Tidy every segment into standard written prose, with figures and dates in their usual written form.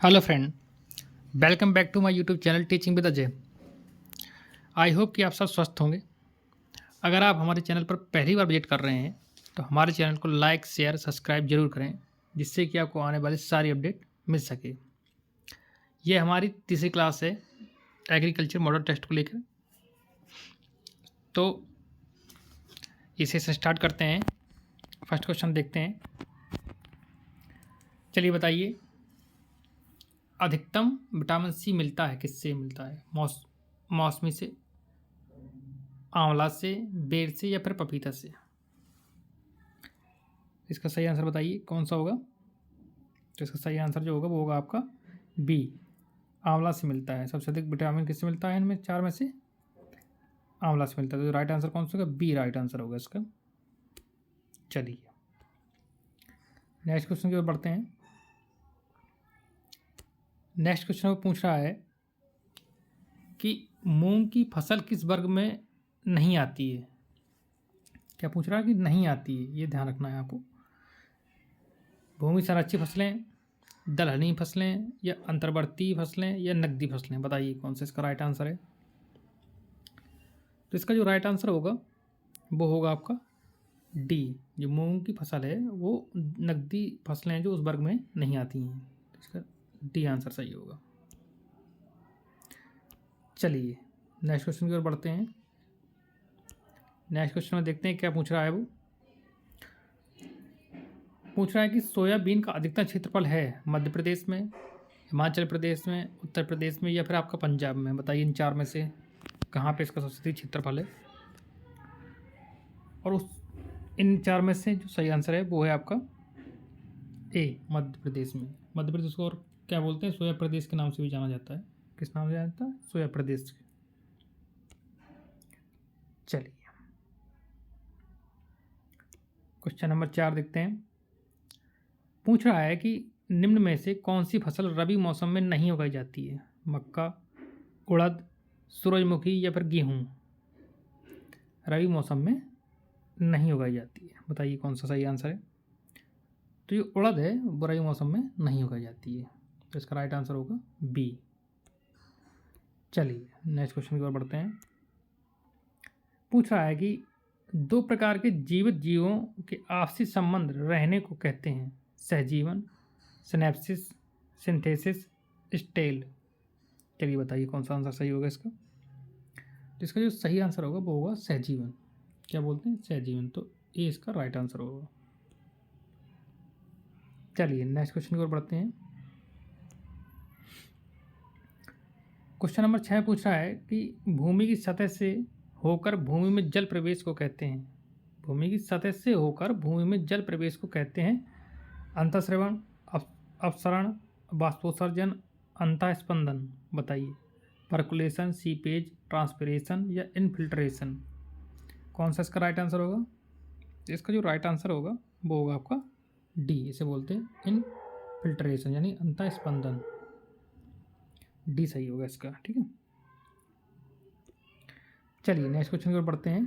Hello friend, welcome back to my YouTube channel teaching with Ajay. I hope कि आप सब स्वस्थ होंगे। अगर आप हमारे चैनल पर पहली बार विजिट कर रहे हैं तो हमारे चैनल को लाइक शेयर सब्सक्राइब जरूर करें, जिससे कि आपको आने वाली सारी अपडेट मिल सके। ये हमारी तीसरी क्लास है एग्रीकल्चर मॉडल टेस्ट को लेकर। तो इसे स्टार्ट करते हैं। फर्स्ट क्वेश्चन देखते हैं। चलिए बताइए, अधिकतम विटामिन सी मिलता है किससे मिलता है? मौसमी से, आंवला से, बेर से या फिर पपीता से? इसका सही आंसर बताइए कौन सा होगा। तो इसका सही आंसर जो होगा वो होगा आपका बी, आंवला से मिलता है। सबसे अधिक विटामिन किससे मिलता है? इनमें चार में से आंवला से मिलता है। तो राइट आंसर कौन सा होगा? बी राइट आंसर होगा इसका। चलिए नेक्स्ट क्वेश्चन की ओर बढ़ते हैं। नेक्स्ट क्वेश्चन वो पूछ रहा है कि मूंग की फसल किस वर्ग में नहीं आती है? क्या पूछ रहा है? कि नहीं आती है, ये ध्यान रखना है आपको। भूमि संरक्षित फसलें, दलहनी फसलें या अंतर्वर्ती फसलें या नकदी फसलें? बताइए कौन सा इसका राइट आंसर है। तो इसका जो राइट आंसर होगा वो होगा आपका डी। जो मूंग की फसल है वो नकदी फसलें हैं जो उस वर्ग में नहीं आती हैं। तो इसका डी आंसर सही होगा। चलिए नेक्स्ट क्वेश्चन की ओर बढ़ते हैं। नेक्स्ट क्वेश्चन में देखते हैं क्या पूछ रहा है। वो पूछ रहा है कि सोयाबीन का अधिकतम क्षेत्रफल है मध्य प्रदेश में, हिमाचल प्रदेश में, उत्तर प्रदेश में या फिर आपका पंजाब में? बताइए इन चार में से कहाँ पे इसका सबसे अधिक क्षेत्रफल है। और उस इन चार में से जो सही आंसर है वो है आपका ए, मध्य प्रदेश में। मध्य प्रदेश को और क्या बोलते हैं? सोया प्रदेश के नाम से भी जाना जाता है। किस नाम से जाना जाता है? सोया प्रदेश। चलिए क्वेश्चन नंबर 4 देखते हैं। पूछ रहा है कि निम्न में से कौन सी फसल रबी मौसम में नहीं उगाई जाती है? मक्का, उड़द, सूरजमुखी या फिर गेहूँ? रबी मौसम में नहीं उगाई जाती है, बताइए कौन सा सही आंसर है। तो ये उड़द है वो रबी मौसम में नहीं उगाई जाती है। तो इसका राइट आंसर होगा बी। चलिए नेक्स्ट क्वेश्चन की ओर बढ़ते हैं। पूछ रहा है कि दो प्रकार के जीवित जीवों के आपसी संबंध रहने को कहते हैं सहजीवन, सिनेप्सिस, सिंथेसिस, स्टेल। चलिए बताइए कौन सा आंसर सही होगा इसका। तो इसका जो सही आंसर होगा वो होगा सहजीवन। क्या बोलते हैं? सहजीवन। तो ये इसका राइट आंसर होगा। चलिए नेक्स्ट क्वेश्चन की ओर बढ़ते हैं। क्वेश्चन नंबर 6 पूछ रहा है कि भूमि की सतह से होकर भूमि में जल प्रवेश को कहते हैं। भूमि की सतह से होकर भूमि में जल प्रवेश को कहते हैं अंतःस्रवण, अपसरण, बाष्पोत्सर्जन, अंतःस्पंदन? बताइए। परकुलेशन, सीपेज, ट्रांसपिरेशन या इनफिल्ट्रेशन? कौन सा इसका राइट आंसर होगा? इसका जो राइट आंसर होगा वो होगा आपका डी। इसे बोलते हैं इनफिल्ट्रेशन यानी अंतःस्पंदन। डी सही होगा इसका। ठीक है। चलिए नेक्स्ट क्वेश्चन की ओर बढ़ते हैं।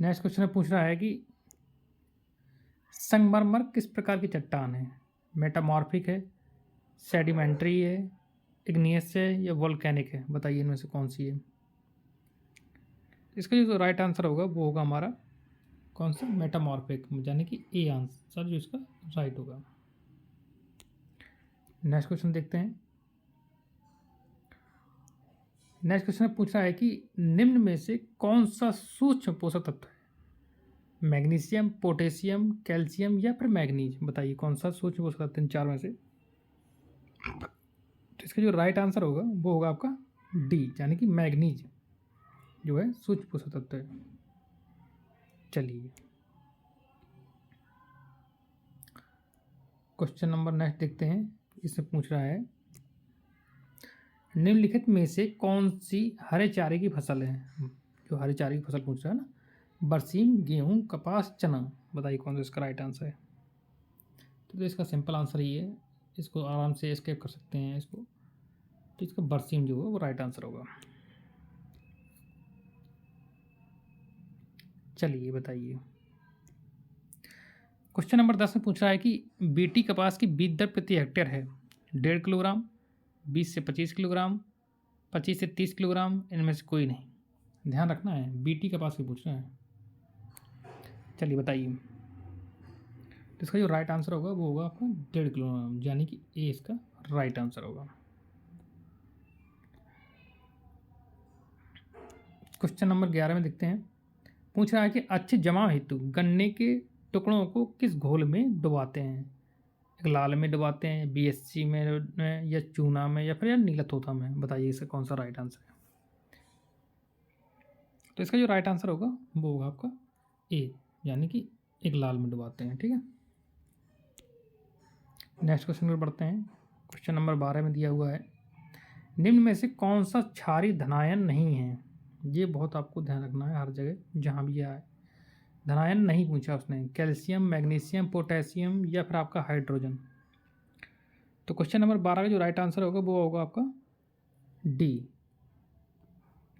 नेक्स्ट क्वेश्चन में पूछ रहा है कि संगमरमर किस प्रकार की चट्टान है? मेटामॉर्फिक है, सेडिमेंट्री है, इग्नियस है या वोल्केनिक है? बताइए इनमें से कौन सी है। इसका जो राइट आंसर होगा वो होगा हमारा कौन सा? मेटामॉर्फिक, यानी कि ए आंसर जो इसका राइट होगा। नेक्स्ट क्वेश्चन देखते हैं। नेक्स्ट क्वेश्चन पूछ रहा है कि निम्न में से कौन सा सूक्ष्म पोषक तत्व है? मैग्नीशियम, पोटेशियम, कैल्शियम या फिर मैग्नीज? बताइए कौन सा सूक्ष्म पोषक तत्व इन चार में से। तो इसका जो राइट आंसर होगा वो होगा आपका डी, यानी कि मैग्नीज जो है सूक्ष्म पोषक तत्व है। चलिए क्वेश्चन नंबर नेक्स्ट देखते हैं। इसमें पूछ रहा है निम्नलिखित में से कौन सी हरे चारे की फसल है? जो हरे चारे की फसल पूछ रहा है ना, बरसीम, गेहूं, कपास, चना? बताइए कौन सा इसका राइट आंसर है। तो इसका सिंपल आंसर ही है, इसको आराम से एस्केप कर सकते हैं इसको। तो इसका बरसीम जो है वो राइट आंसर होगा। चलिए बताइए क्वेश्चन नंबर 10 में पूछ रहा है कि बीटी कपास की बीज दर प्रति हेक्टेयर है 1.5 किलोग्राम, 20 से 25 किलोग्राम, 25 से 30 किलोग्राम, इनमें से कोई नहीं। ध्यान रखना है, बीटी कपास की पूछ रहा है। चलिए बताइए। तो इसका जो राइट आंसर होगा वो होगा आपका 1.5 किलोग्राम, यानी कि ए इसका राइट आंसर होगा। क्वेश्चन नंबर 11 में देखते हैं। पूछ रहा है कि अच्छे जमाव हेतु गन्ने के टुकड़ों को किस घोल में डुबाते हैं? एक लाल में डुबाते हैं, बीएससी में या चूना में या फिर या नीला तोता में? बताइए इसका कौन सा राइट आंसर है। तो इसका जो राइट आंसर होगा वो होगा आपका ए, यानी कि एक लाल में डुबाते हैं। ठीक है, नेक्स्ट क्वेश्चन पर बढ़ते हैं। क्वेश्चन नंबर 12 में दिया हुआ है, निम्न में से कौन सा क्षारीय धनायन नहीं है? ये बहुत आपको ध्यान रखना है हर जगह जहाँ भी आए। धनायन नहीं पूछा उसने, कैल्शियम, मैग्नीशियम, पोटेशियम या फिर आपका हाइड्रोजन। तो क्वेश्चन नंबर 12 का जो राइट आंसर होगा वो होगा आपका डी,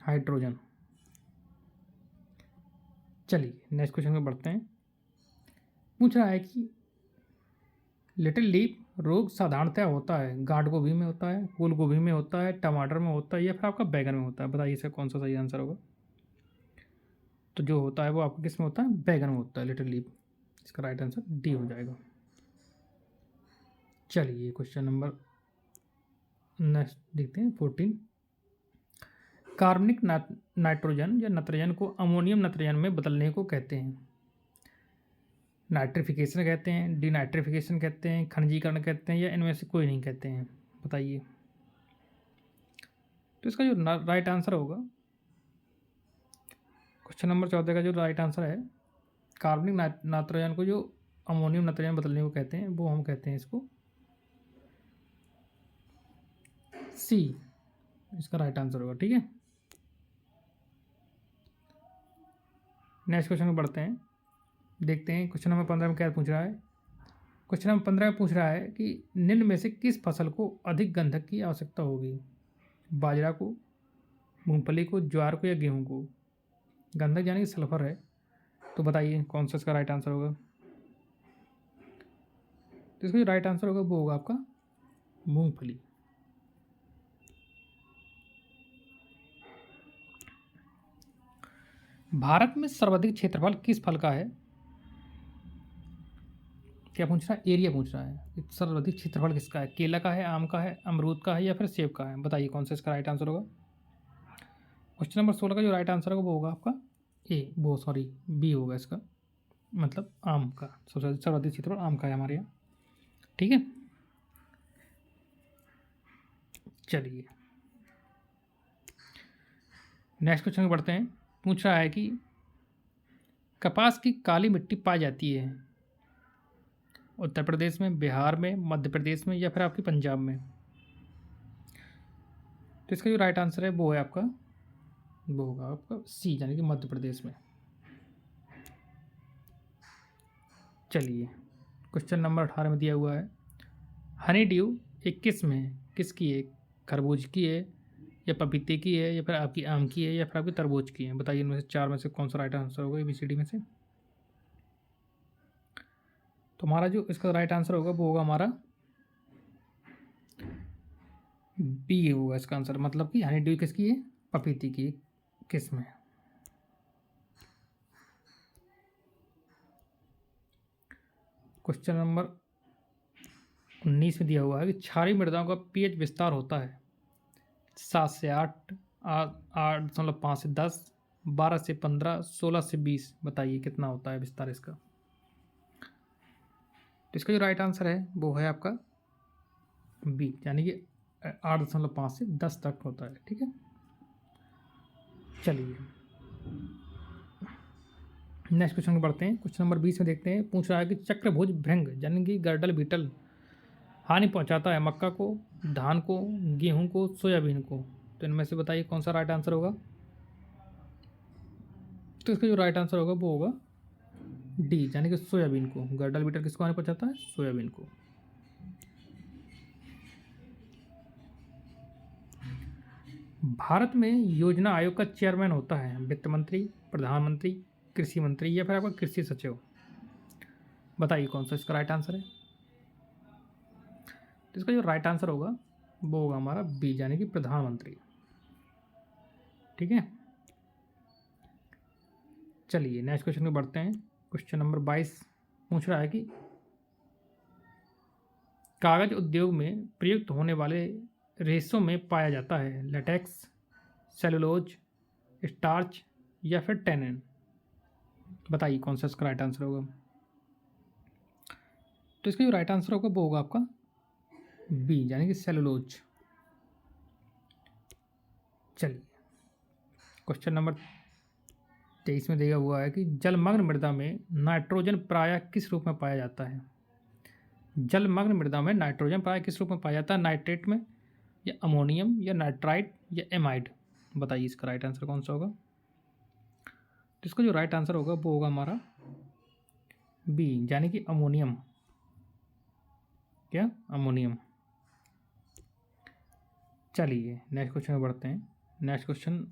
हाइड्रोजन। चलिए नेक्स्ट क्वेश्चन में बढ़ते हैं। पूछ रहा है कि लिटिल लीफ रोग साधारणतः होता है गांठ गोभी में होता है, फूल गोभी में होता है, टमाटर में होता है या फिर आपका बैगन में होता है? बताइए इसका कौन सा सही आंसर होगा। तो जो होता है वो आपको किस में होता है? बैगन में होता है, लिटिल लीफ। इसका राइट आंसर डी हो जाएगा। चलिए क्वेश्चन नंबर नेक्स्ट देखते हैं 14। कार्बनिक नाइट्रोजन या नत्रजन को अमोनियम नत्रजन में बदलने को कहते हैं? नाइट्रिफिकेशन कहते हैं, डीनाइट्रिफिकेशन कहते हैं, खनिजीकरण कहते हैं या इनमें से कोई नहीं कहते हैं? बताइए। तो इसका जो राइट आंसर होगा, क्वेश्चन नंबर 14 का जो राइट आंसर है, कार्बनिक नाइट्रोजन को जो अमोनियम नत्रजन बदलने को कहते हैं वो हम कहते हैं इसको सी, इसका राइट आंसर होगा। ठीक है, नेक्स्ट क्वेश्चन में बढ़ते हैं, देखते हैं क्वेश्चन नंबर 15 में क्या पूछ रहा है। क्वेश्चन नंबर 15 में पूछ रहा है कि निम्न में से किस फसल को अधिक गंधक की आवश्यकता होगी? बाजरा को, मूंगफली को, ज्वार को या गेहूं को? गंधक यानी कि सल्फर है, तो बताइए कौन सा इसका राइट आंसर होगा। तो इसका जो राइट आंसर होगा वो होगा आपका मूंगफली। भारत में सर्वाधिक क्षेत्रफल किस फल का है? क्या पूछ रहा है? एरिया पूछ रहा है। सर्वाधिक क्षेत्रफल किसका है? केला का है, आम का है, अमरूद का है या फिर सेब का है? बताइए कौन सा इसका राइट आंसर होगा। क्वेश्चन नंबर 16 का जो राइट आंसर होगा वो होगा आपका ए, वो सॉरी बी होगा इसका, मतलब आम का। सबसे सर्वाधिक क्षेत्रफल आम का है हमारे यहाँ। ठीक है, चलिए नेक्स्ट क्वेश्चन में बढ़ते हैं। पूछ रहा है कि कपास की काली मिट्टी पाई जाती है उत्तर प्रदेश में, बिहार में, मध्य प्रदेश में या फिर आपके पंजाब में? तो इसका जो राइट आंसर है वो है आपका, वो होगा आपका सी, यानी कि मध्य प्रदेश में। चलिए क्वेश्चन नंबर 18 में दिया हुआ है, हनी ड्यू एक किस्म है, किसकी है? खरबूज की है या पपीते की है या फिर आपकी आम की है या फिर आपकी तरबूज की है? बताइए इनमें से चार में से कौन सा राइट आंसर होगा ABCD में से। तो हमारा जो इसका राइट आंसर होगा वो होगा हमारा बी होगा इसका आंसर, मतलब कि हनी ड्यू किसकी है? पपीते की किस्म है। क्वेश्चन नंबर 19 में दिया हुआ है कि क्षारीय मृदाओं का pH विस्तार होता है 7 से 8, 8.5 से 10, 12 से 15, 16 से 20। बताइए कितना होता है विस्तार इसका। तो इसका जो राइट आंसर है वो है आपका बी, यानी कि 8.5 से 10 तक होता है। ठीक है, चलिए नेक्स्ट क्वेश्चन में बढ़ते हैं। क्वेश्चन नंबर 20 में देखते हैं। पूछ रहा है कि चक्रभुज भृंग यानी कि गर्डल बीटल हानि पहुंचाता है मक्का को, धान को, गेहूं को, सोयाबीन को? तो इनमें से बताइए कौन सा राइट आंसर होगा। तो इसका जो राइट आंसर होगा वो होगा डी, यानी कि सोयाबीन को। गर्डल बीटल किसको हानि पहुंचाता है? सोयाबीन को। भारत में योजना आयोग का चेयरमैन होता है वित्त मंत्री, प्रधानमंत्री, कृषि मंत्री या फिर आपका कृषि सचिव? बताइए कौन सा इसका राइट आंसर है। तो इसका जो राइट आंसर होगा वो होगा हमारा बी, यानी कि प्रधानमंत्री। ठीक है, चलिए नेक्स्ट क्वेश्चन में बढ़ते हैं। क्वेश्चन नंबर 22 पूछ रहा है कि कागज उद्योग में प्रयुक्त होने वाले रेशों में पाया जाता है लेटेक्स, सेलुलोज, स्टार्च या फिर टेनिन। बताइए कौन सा इसका राइट आंसर होगा। तो इसका जो राइट आंसर होगा वो होगा आपका बी, यानी कि सेलुलोज। चलिए क्वेश्चन नंबर 23 में दिया हुआ है कि जलमग्न मृदा में नाइट्रोजन प्रायः किस रूप में पाया जाता है। जलमग्न मृदा में नाइट्रोजन प्रायः किस रूप में पाया जाता है, नाइट्रेट में या अमोनियम या नाइट्राइट या एमाइड। बताइए इसका राइट आंसर कौन सा होगा। तो इसका जो राइट आंसर होगा वो होगा हमारा बी, यानी कि अमोनियम। क्या, अमोनियम। चलिए नेक्स्ट क्वेश्चन में बढ़ते हैं। नेक्स्ट क्वेश्चन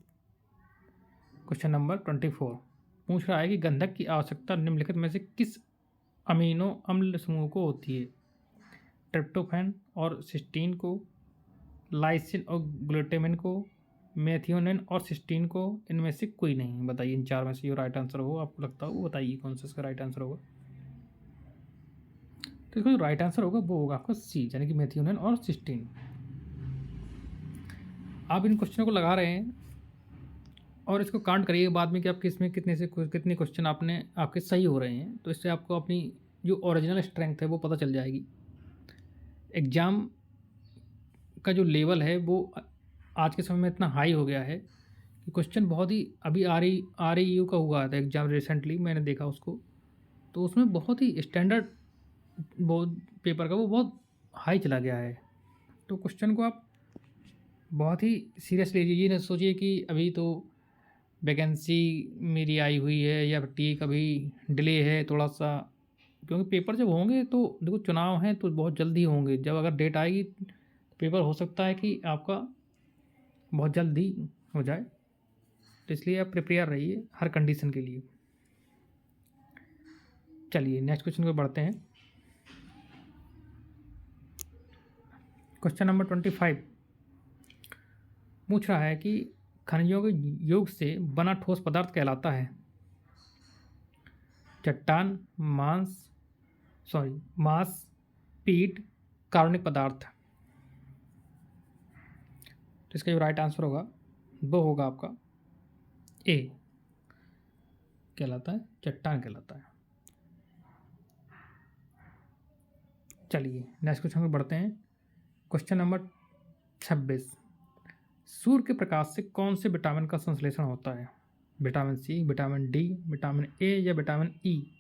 नंबर 24 पूछ रहा है कि गंधक की आवश्यकता निम्नलिखित में से किस अमीनो अम्ल समूह को होती है। ट्रिप्टोफैन और सिस्टीन को, लाइसिन और ग्लूटामिन को, मेथियोनिन और सिस्टीन को, इनमें से कोई नहीं। बताइए इन चार में से जो राइट आंसर हो आपको लगता हो वो बताइए कौन सा इसका राइट आंसर होगा। तो इसका जो राइट आंसर होगा वो होगा आपका सी, यानी कि मेथियोनिन और सिस्टीन। आप इन क्वेश्चनों को लगा रहे हैं और इसको काउंट करिए बाद में कि आप किसमें कितने क्वेश्चन आपके सही हो रहे हैं। तो इससे आपको अपनी जो ओरिजिनल स्ट्रेंथ है वो पता चल जाएगी। एग्ज़ाम का जो लेवल है वो आज के समय में इतना हाई हो गया है कि क्वेश्चन बहुत ही, अभी आर ई यू का हुआ था एग्ज़ाम रिसेंटली, मैंने देखा उसको, तो उसमें बहुत ही स्टैंडर्ड बहुत पेपर का वो बहुत हाई चला गया है। तो क्वेश्चन को आप बहुत ही सीरियस लीजिए। ये ना सोचिए कि अभी तो वैकेंसी मेरी आई हुई है या टी कभी डिले है थोड़ा सा, क्योंकि पेपर जब होंगे तो देखो चुनाव हैं तो बहुत जल्दी होंगे। जब अगर डेट आएगी तो पेपर हो सकता है कि आपका बहुत जल्दी हो जाए। तो इसलिए आप प्रिपेयर रहिए हर कंडीशन के लिए। चलिए नेक्स्ट क्वेश्चन पे बढ़ते हैं। क्वेश्चन नंबर 25 पूछ रहा है कि खनिजों के योग से बना ठोस पदार्थ कहलाता है चट्टान, मांस, पीट, कार्बनिक पदार्थ। तो इसका जो राइट आंसर होगा वो होगा आपका ए, कहलाता है चट्टान कहलाता है। चलिए नेक्स्ट क्वेश्चन में बढ़ते हैं। क्वेश्चन नंबर 26 सूर्य के प्रकाश से कौन से विटामिन का संश्लेषण होता है। Vitamin C, vitamin D, vitamin A या विटामिन ई।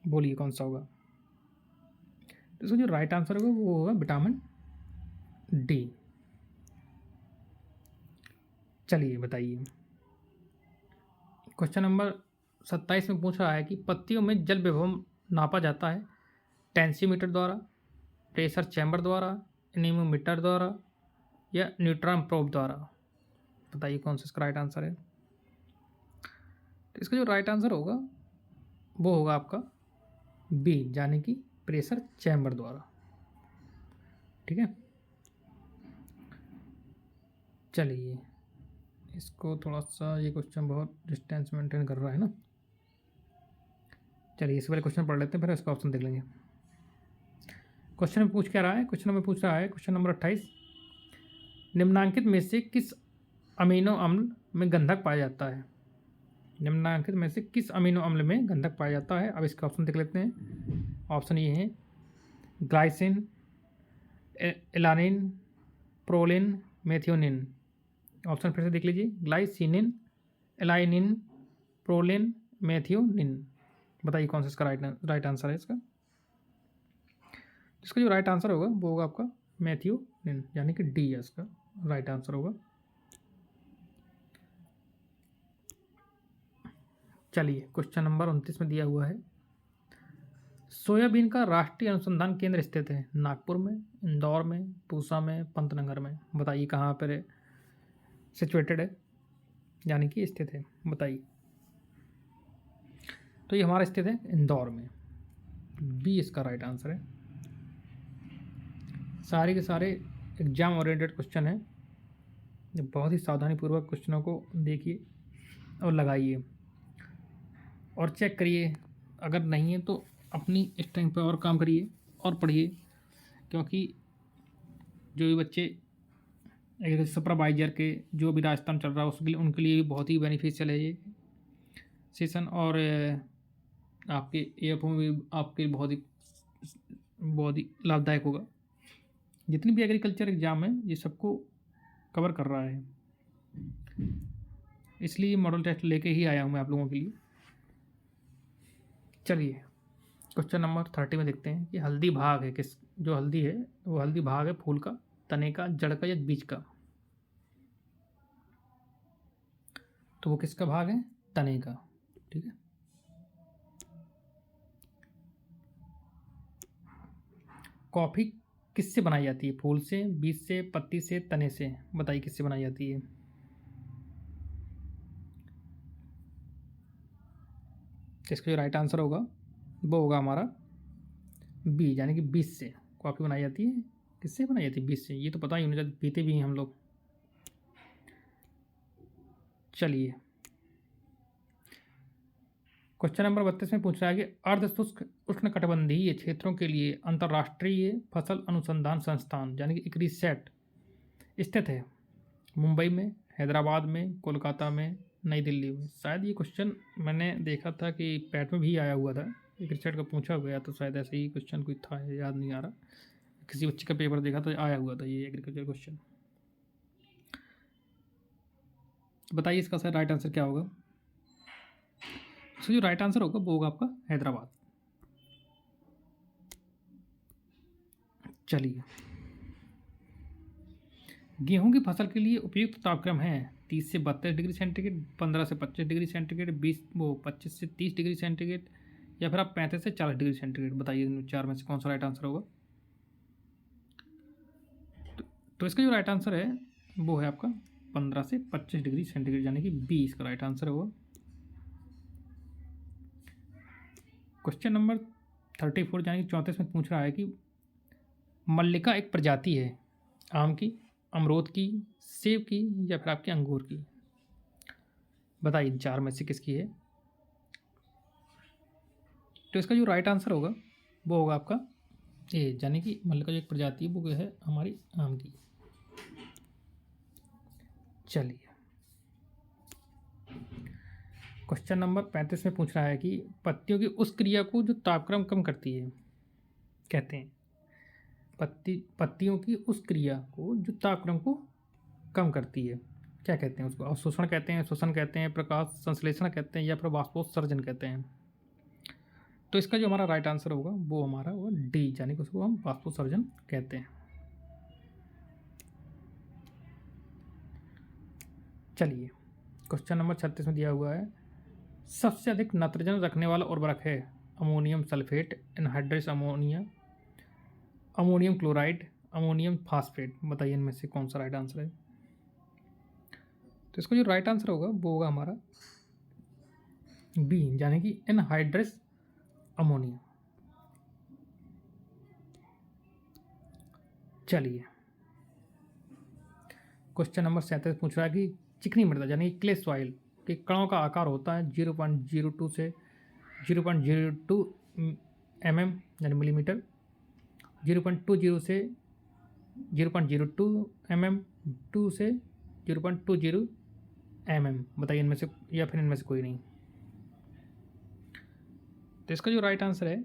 बोलिए कौन सा होगा। तो इसका जो राइट आंसर होगा वो होगा विटामिन डी। चलिए बताइए। क्वेश्चन नंबर 27 में पूछ रहा है कि पत्तियों में जल विभव नापा जाता है टेंसीमीटर द्वारा, प्रेशर चैम्बर द्वारा, एनीमोमीटर द्वारा या न्यूट्रॉन प्रोब द्वारा। बताइए कौन सा इसका राइट आंसर है। तो इसका जो राइट आंसर होगा वो होगा आपका बी, यानी कि प्रेशर चैम्बर द्वारा। ठीक है, चलिए इसको थोड़ा सा, ये क्वेश्चन बहुत डिस्टेंस मेंटेन कर रहा है ना। चलिए इससे पहले क्वेश्चन पढ़ लेते हैं फिर इसका ऑप्शन देख लेंगे। क्वेश्चन में पूछ क्या रहा है, क्वेश्चन में पूछ रहा है क्वेश्चन नंबर 28 निम्नांकित में से किस अमीनो अम्ल में गंधक पाया जाता है। निम्नांकित में से किस अमीनो अम्ल में गंधक पाया जाता है। अब इसका ऑप्शन देख लेते हैं। ऑप्शन ये है glycine, alanine, proline, methionine. Option फिर से देख लीजिए, ग्लाइसिनिन, एलाइनिन, प्रोलिन, मेथियोनिन। बताइए कौन सा इसका राइट आंसर है। इसका जो राइट आंसर होगा वो होगा आपका मेथियोनिन, यानी कि डी है इसका राइट आंसर होगा। चलिए क्वेश्चन नंबर 29 में दिया हुआ है सोयाबीन का राष्ट्रीय अनुसंधान केंद्र स्थित है नागपुर में, इंदौर में, पूसा में, पंतनगर में। बताइए कहाँ पर सिचुएटेड है, यानी कि स्थित है। बताइए। तो ये हमारा स्थित है इंदौर में। बी इसका राइट आंसर है। सारे के सारे एग्जाम ओरिएंटेड क्वेश्चन हैं, बहुत ही सावधानीपूर्वक क्वेश्चनों को देखिए और लगाइए और चेक करिए। अगर नहीं है तो अपनी इस टाइम पर और काम करिए और पढ़िए, क्योंकि जो भी बच्चे एग्रीकल्चर सुपरवाइजर के जो भी राजस्थान चल रहा है उसके लिए, उनके लिए भी बहुत ही बेनिफिशियल है ये सेशन। और आपके एएफओ में भी आपके लिए बहुत ही लाभदायक होगा। जितनी भी एग्रीकल्चर एग्ज़ाम है ये सबको कवर कर रहा है, इसलिए मॉडल टेस्ट लेके ही आया हूँ मैं आप लोगों के लिए। चलिए क्वेश्चन नंबर 30 में देखते हैं कि हल्दी भाग है किस, जो हल्दी है वो हल्दी भाग है फूल का, तने का, जड़ का या बीज का। तो वो किसका भाग है? तने का। ठीक है। कॉफ़ी किससे बनाई जाती है? फूल से, बीज से, पत्ती से, तने से। बताइए किससे बनाई जाती है? इसका जो राइट आंसर होगा वो होगा हमारा बी, यानी कि बीज से कॉफ़ी बनाई जाती है। किससे बनाई जाती है? बीज से। ये तो पता ही होना चाहिए, पीते भी हैं हम लोग। चलिए क्वेश्चन नंबर 32 में पूछ रहा है कि अर्धशुष्क उष्णकटिबंधीय क्षेत्रों के लिए अंतर्राष्ट्रीय फसल अनुसंधान संस्थान यानी कि इक्री सेट स्थित है मुंबई में, हैदराबाद में, कोलकाता में, नई दिल्ली में। शायद ये क्वेश्चन मैंने देखा था कि पैट में भी आया हुआ था, इक्री सेट का पूछा गया, तो शायद ऐसे ही क्वेश्चन कोई था, याद नहीं आ रहा। किसी बच्चे का पेपर देखा तो आया हुआ था ये एग्रीकल्चर क्वेश्चन। बताइए इसका सर राइट आंसर क्या होगा? इसका जो राइट आंसर होगा वो होगा आपका हैदराबाद। चलिए गेहूं की फसल के लिए उपयुक्त तापक्रम है 30 से 32 डिग्री सेंटीग्रेड, 15 से 25 डिग्री सेंटीग्रेड, 25 से 30 डिग्री सेंटीग्रेड, या फिर आप 35 से 40 डिग्री सेंटीग्रेड। बताइए इन चार में से कौन सा राइट आंसर होगा? तो इसका जो राइट आंसर है वो है आपका 15 से 25 डिग्री सेंटीग्रेड, यानी कि बी इसका राइट आंसर होगा। क्वेश्चन नंबर 34 यानी कि 34 में पूछ रहा है कि मल्लिका एक प्रजाति है आम की, अमरूद की, सेब की, या फिर आपके अंगूर की। बताइए इन चार में से किसकी है? तो इसका जो राइट आंसर होगा वो होगा आपका ए, यानी कि मल्लिका जो एक प्रजाति है वो है हमारी आम की। चलिए क्वेश्चन नंबर 35 में पूछ रहा है कि पत्तियों की उस क्रिया को जो तापक्रम कम करती है कहते हैं। पत्तियों की उस क्रिया को जो तापक्रम को कम करती है क्या कहते हैं उसको? अवशोषण कहते हैं, शोषण कहते हैं, प्रकाश संश्लेषण कहते हैं, या फिर वाष्पोत्सर्जन कहते हैं। तो इसका जो हमारा राइट आंसर होगा वो हमारा होगा डी, यानी कि उसको हम वाष्पोत्सर्जन कहते हैं। चलिए क्वेश्चन नंबर 36 में दिया हुआ है सबसे अधिक नाइट्रोजन रखने वाला उर्वरक है ammonium sulphate, anhydrous ammonia, ammonium chloride, ammonium phosphate. बताइए इनमें से कौन सा राइट आंसर है? तो इसका जो राइट आंसर होगा वो होगा हमारा बी, यानी कि एनहाइड्रस अमोनिया। चलिए क्वेश्चन नंबर 37 पूछ रहा है कि चिकनी मृदा यानी क्ले सॉइल के कणों का आकार होता है 0.02 से 0.02 mm यानी मिलीमीटर, 0.20 से 0.02 mm, 2 से 0.20 mm। बताइए इनमें से, या फिर इनमें से कोई नहीं। तो इसका जो राइट आंसर है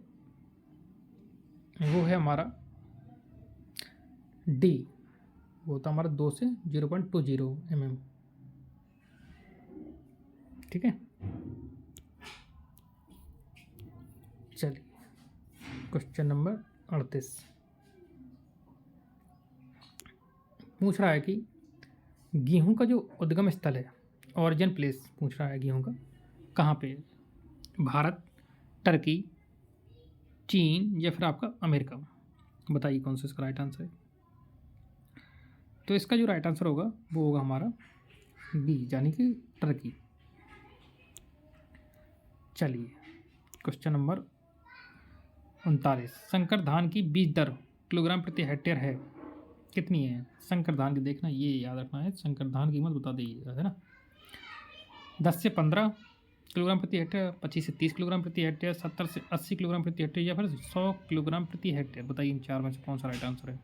वो है हमारा डी, वो होता है हमारा 2 से 0.20 mm। ठीक है। चलिए क्वेश्चन नंबर 38 पूछ रहा है कि गेहूं का जो उद्गम स्थल है, ऑरिजिन प्लेस पूछ रहा है गेहूं का कहाँ पे? भारत, टर्की, चीन, या फिर आपका अमेरिका। बताइए कौन सा इसका राइट आंसर है? तो इसका जो राइट आंसर होगा वो होगा हमारा बी, यानी कि टर्की। चलिए क्वेश्चन नंबर 39। संकर धान की बीज दर किलोग्राम प्रति हेक्टेयर है कितनी है? संकर धान की देखना, ये याद रखना है, संकर धान की कीमत बता दीजिएगा, है ना। 10 से 15 किलोग्राम प्रति हेक्टेयर, 25 से 30 किलोग्राम प्रति हेक्टेयर, 70 से 80 किलोग्राम प्रति हेक्टेयर, या फिर 100 किलोग्राम प्रति हेक्टेयर। बताइए इन चार में से कौन सा राइट आंसर है?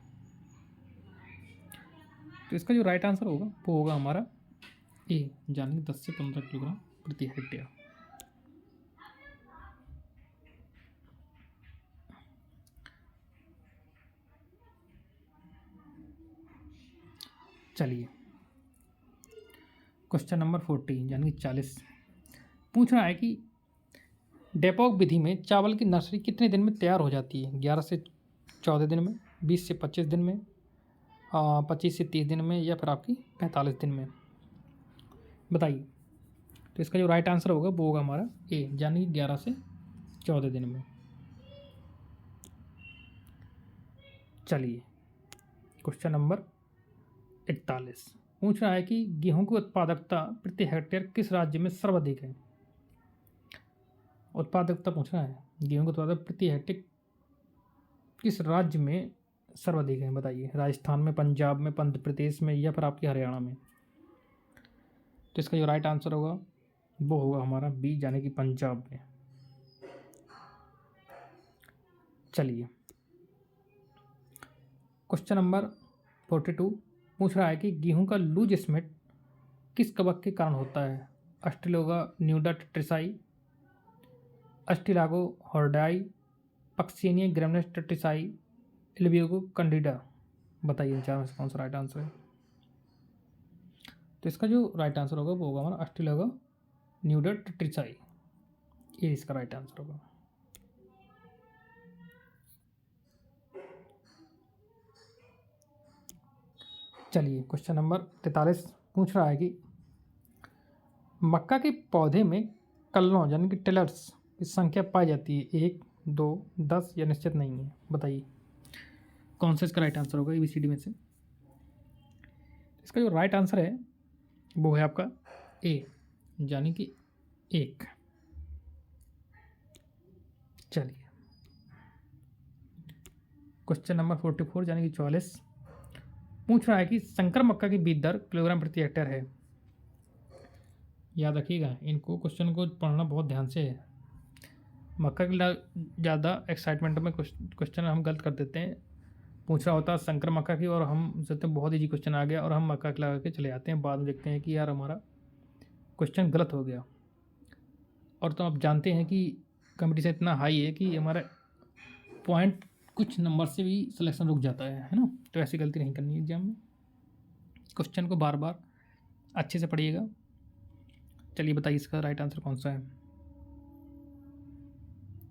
तो इसका जो राइट आंसर होगा वो होगा हमारा ए, यानी 10 से 15 किलोग्राम प्रति हेक्टेयर। चलिए क्वेश्चन नंबर 14 यानी 40 पूछ रहा है कि डेपोक विधि में चावल की नर्सरी कितने दिन में तैयार हो जाती है? 11 से 14 दिन में, 20 से 25 दिन में, 25 से 30 दिन में, या फिर आपकी 45 दिन में। बताइए। तो इसका जो राइट आंसर होगा वो होगा हमारा ए, यानी 11 से 14 दिन में। चलिए क्वेश्चन नंबर 41 पूछ रहा है कि गेहूं की उत्पादकता प्रति हेक्टेयर किस राज्य में सर्वाधिक है? उत्पादकता पूछ रहा है, गेहूं की उत्पादकता प्रति हेक्टेयर किस राज्य में सर्वाधिक है? बताइए। राजस्थान में, पंजाब में, मध्य प्रदेश में, या फिर आपके हरियाणा में। तो इसका जो राइट आंसर होगा वो होगा हमारा बी, यानी कि पंजाब में। चलिए क्वेश्चन नंबर 42 पूछ रहा है कि गेहूं का लूज स्मेट किस कवक के कारण होता है? अस्टिलोगा न्यूडा टेट्रिसाई, अस्टिलागो हॉर्डाई, पक्सिनिया ग्रेमनेस टेट्रिसाई, एल्बिगो कैंडिडा। बताइए इन चार में से कौन सा राइट आंसर है? तो इसका जो राइट आंसर होगा वो होगा हमारा अस्टिलागो न्यूडा टेट्रिसाई, ये इसका राइट आंसर होगा। चलिए क्वेश्चन नंबर 43 पूछ रहा है कि मक्का के पौधे में कलनों यानी कि टिलर्स की संख्या पाई जाती है 1, 2, 10 या निश्चित नहीं है। बताइए कौन सा इसका राइट आंसर होगा ABCD में से। इसका जो राइट आंसर है वो है आपका ए, यानी कि 1। चलिए क्वेश्चन नंबर 44 यानी कि 44 पूछ रहा है कि संकर मक्का की बीज दर किलोग्राम प्रति हेक्टेयर है। याद रखिएगा, इनको क्वेश्चन को पढ़ना बहुत ध्यान से है। मक्का के ज़्यादा एक्साइटमेंट में क्वेश्चन हम गलत कर देते हैं। पूछ रहा होता है संकर मक्का की और हम सोचते हैं बहुत ईजी क्वेश्चन आ गया और हम मक्का के लगा के चले जाते हैं। बाद में देखते हैं कि यार हमारा क्वेश्चन गलत हो गया। और तो आप जानते हैं कि कंपटीशन इतना हाई है कि हमारा पॉइंट कुछ नंबर से भी सिलेक्शन रुक जाता है ना। तो ऐसी गलती नहीं करनी है एग्जाम में। क्वेश्चन को बार बार अच्छे से पढ़िएगा। चलिए बताइए इसका राइट आंसर कौन सा है।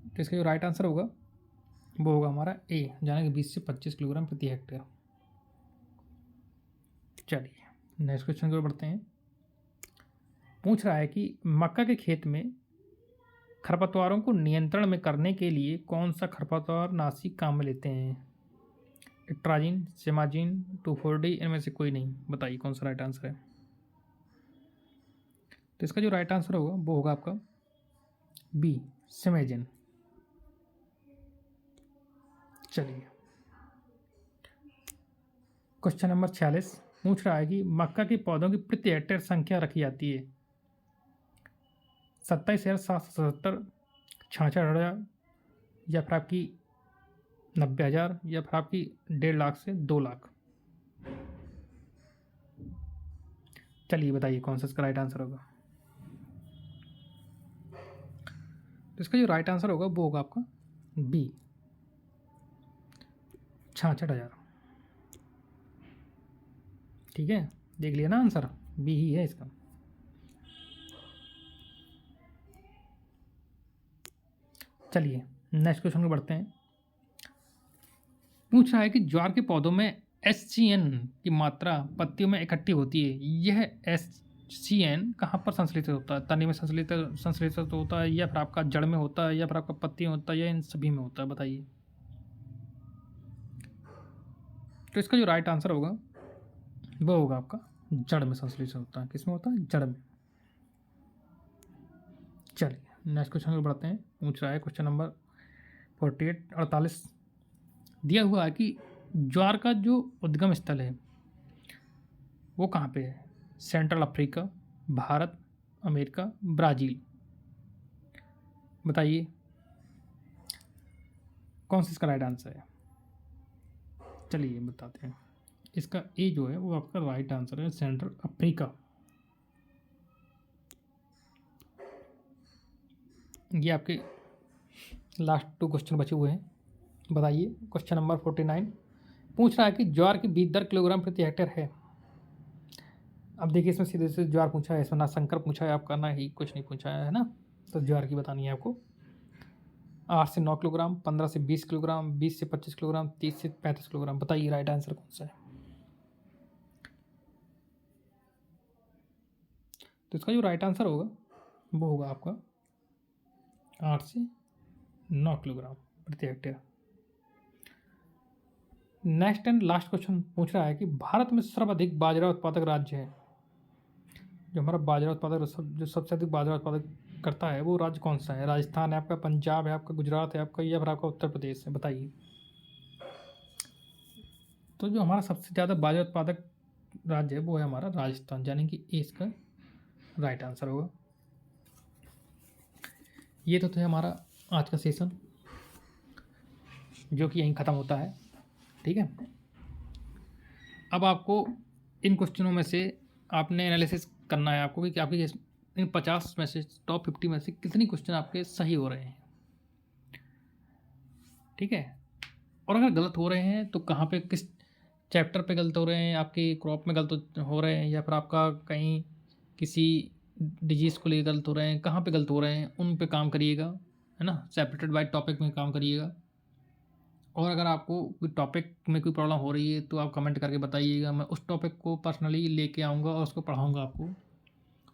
तो इसका जो राइट आंसर होगा वो होगा हमारा ए, यानी कि 20 से 25 किलोग्राम प्रति हेक्टेयर। चलिए नेक्स्ट क्वेश्चन की ओर बढ़ते हैं। पूछ रहा है कि मक्का के खेत में खरपतवारों को नियंत्रण में करने के लिए कौन सा खरपतवार नाशी काम में लेते हैं? इट्राजिन, सेमाजिन, 2,4-D, इनमें से कोई नहीं। बताइए कौन सा राइट आंसर है। तो इसका जो राइट आंसर होगा वो होगा आपका बी, सेमेजिन। चलिए क्वेश्चन नंबर 46 पूछ रहा है कि मक्का के पौधों की प्रति हेक्टेयर संख्या रखी जाती है 27,777, 66,000, या फिर आपकी 90,000, या फिर आपकी 1.5 लाख से 2 लाख। चलिए बताइए कौन सा इसका राइट आंसर होगा। तो इसका जो राइट आंसर होगा वो होगा आपका बी, 66,000। ठीक है, देख लिया ना, आंसर बी ही है इसका। चलिए नेक्स्ट क्वेश्चन को बढ़ते हैं। पूछ रहा है कि ज्वार के पौधों में HCN की मात्रा पत्तियों में इकट्ठी होती है। यह HCN कहाँ पर संश्लेषित होता है? तने में संश्लेषित होता है, या फिर आपका जड़ में होता है, या फिर आपका पत्ती में होता है, या इन सभी में होता है? बताइए। तो इसका जो राइट आंसर होगा वो होगा आपका जड़ में संश्लेषित होता है। किसमें होता है? जड़ में। चलिए नेक्स्ट क्वेश्चन को बढ़ते हैं। पूछ रहा है क्वेश्चन नंबर 48 48 दिया हुआ है कि ज्वार का जो उद्गम स्थल है वो कहाँ पे है? Central Africa, Bharat, America, Brazil. बताइए कौन सा इसका राइट आंसर है? चलिए बताते हैं। इसका ए जो है वो आपका राइट आंसर है, सेंट्रल अफ्रीका। ये आपके लास्ट 2 क्वेश्चन बचे हुए हैं। बताइए क्वेश्चन नंबर 49 पूछ रहा है कि ज्वार की बीज दर किलोग्राम प्रति हेक्टेयर है। अब देखिए इसमें सीधे से ज्वार पूछा है, इसमें ना संकर पूछा है आपका, ना ही कुछ नहीं पूछा है ना। तो ज्वार की बतानी है आपको। 8 से 9 किलोग्राम, 15 से 20 किलोग्राम, 20 से 25 किलोग्राम, 30 से 35 किलोग्राम। बताइए राइट आंसर कौन सा है? तो इसका जो राइट आंसर होगा वो होगा आपका 8 से 9 किलोग्राम प्रति hectare. Next and last question पूछ रहा है कि भारत में सर्वाधिक बाजरा उत्पादक राज्य है। जो हमारा बाजरा उत्पादक जो सबसे अधिक बाजरा उत्पादक करता है वो राज्य कौन सा है? राजस्थान है आपका, पंजाब है आपका, गुजरात है आपका, या फिर आपका उत्तर प्रदेश है? बताइए। तो जो हमारा सबसे ज़्यादा बाजरा उत्पादक राज्य है वो है हमारा राजस्थान, यानी कि ए इसका राइट आंसर होगा। ये तो थे हमारा आज का सेशन, जो कि यहीं ख़त्म होता है। ठीक है, अब आपको इन क्वेश्चनों में से आपने एनालिसिस करना है आपको कि आपके इन 50 में से टॉप 50 में से कितनी क्वेश्चन आपके सही हो रहे हैं। ठीक है, और अगर गलत हो रहे हैं तो कहाँ पे, किस चैप्टर पे गलत हो रहे हैं, आपके क्रॉप में गलत हो रहे हैं, या फिर आपका कहीं किसी डिजीज़ को लेकर गलत हो रहे हैं, कहाँ पे गलत हो रहे हैं, उन पे काम करिएगा, है ना। सेपरेटेड बाय टॉपिक में काम करिएगा। और अगर आपको कोई टॉपिक में कोई प्रॉब्लम हो रही है तो आप कमेंट करके बताइएगा, मैं उस टॉपिक को पर्सनली लेके आऊँगा और उसको पढ़ाऊँगा आपको।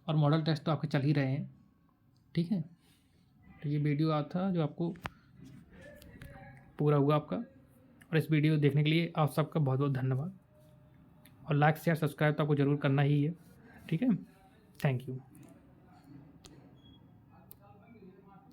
और मॉडल टेस्ट तो आपके चल ही रहे हैं। ठीक है, तो ये वीडियो आज था जो आपको पूरा हुआ आपका, और इस वीडियो को देखने के लिए आप सबका बहुत बहुत धन्यवाद। और लाइक शेयर सब्सक्राइब तो आपको ज़रूर करना ही है। ठीक है, थैंक यू।